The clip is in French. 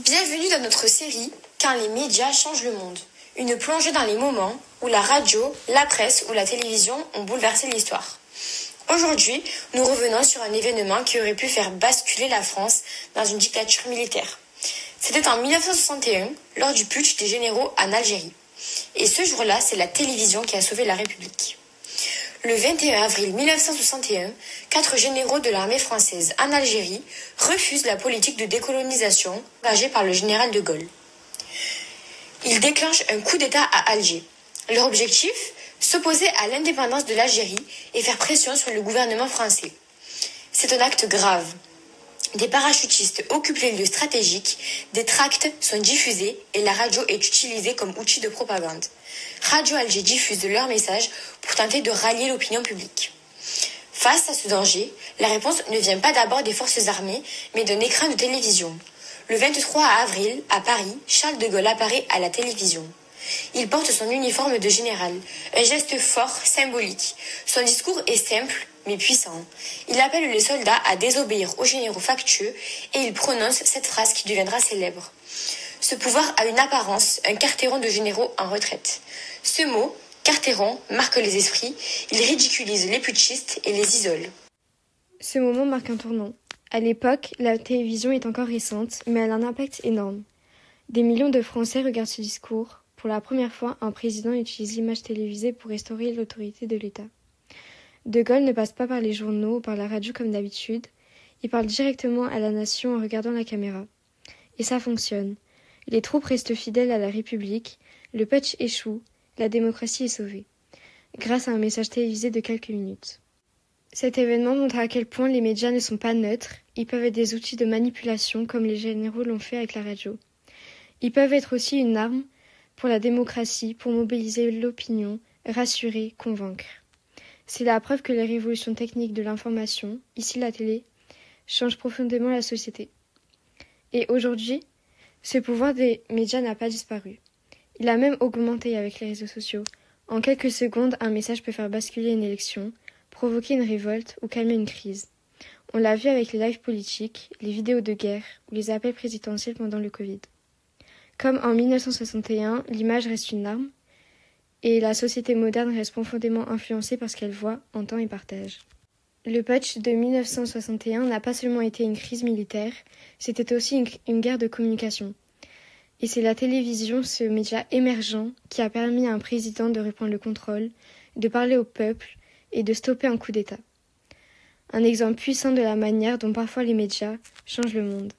Bienvenue dans notre série « Quand les médias changent le monde ». Une plongée dans les moments où la radio, la presse ou la télévision ont bouleversé l'histoire. Aujourd'hui, nous revenons sur un événement qui aurait pu faire basculer la France dans une dictature militaire. C'était en 1961, lors du putsch des généraux en Algérie. Et ce jour-là, c'est la télévision qui a sauvé la République. Le 21 avril 1961, 4 généraux de l'armée française en Algérie refusent la politique de décolonisation engagée par le général de Gaulle. Ils déclenchent un coup d'État à Alger. Leur objectif ? S'opposer à l'indépendance de l'Algérie et faire pression sur le gouvernement français. C'est un acte grave. Des parachutistes occupent les lieux stratégiques, des tracts sont diffusés et la radio est utilisée comme outil de propagande. Radio Alger diffuse leurs messages pour tenter de rallier l'opinion publique. Face à ce danger, la réponse ne vient pas d'abord des forces armées, mais d'un écran de télévision. Le 23 avril, à Paris, Charles de Gaulle apparaît à la télévision. Il porte son uniforme de général, un geste fort, symbolique. Son discours est simple, mais puissant. Il appelle les soldats à désobéir aux généraux factieux et il prononce cette phrase qui deviendra célèbre. Ce pouvoir a une apparence, un carteron de généraux en retraite. Ce mot, carteron, marque les esprits, il ridiculise les putschistes et les isole. Ce moment marque un tournant. À l'époque, la télévision est encore récente, mais elle a un impact énorme. Des millions de Français regardent ce discours. Pour la première fois, un président utilise l'image télévisée pour restaurer l'autorité de l'État. De Gaulle ne passe pas par les journaux ou par la radio comme d'habitude. Il parle directement à la nation en regardant la caméra. Et ça fonctionne. Les troupes restent fidèles à la République, le putsch échoue, la démocratie est sauvée. Grâce à un message télévisé de quelques minutes. Cet événement montre à quel point les médias ne sont pas neutres. Ils peuvent être des outils de manipulation comme les généraux l'ont fait avec la radio. Ils peuvent être aussi une arme pour la démocratie, pour mobiliser l'opinion, rassurer, convaincre. C'est la preuve que les révolutions techniques de l'information, ici la télé, changent profondément la société. Et aujourd'hui, ce pouvoir des médias n'a pas disparu. Il a même augmenté avec les réseaux sociaux. En quelques secondes, un message peut faire basculer une élection, provoquer une révolte ou calmer une crise. On l'a vu avec les lives politiques, les vidéos de guerre ou les appels présidentiels pendant le Covid. Comme en 1961, l'image reste une arme, et la société moderne reste profondément influencée par ce qu'elle voit, entend et partage. Le putsch de 1961 n'a pas seulement été une crise militaire, c'était aussi une guerre de communication. Et c'est la télévision, ce média émergent, qui a permis à un président de reprendre le contrôle, de parler au peuple et de stopper un coup d'État. Un exemple puissant de la manière dont parfois les médias changent le monde.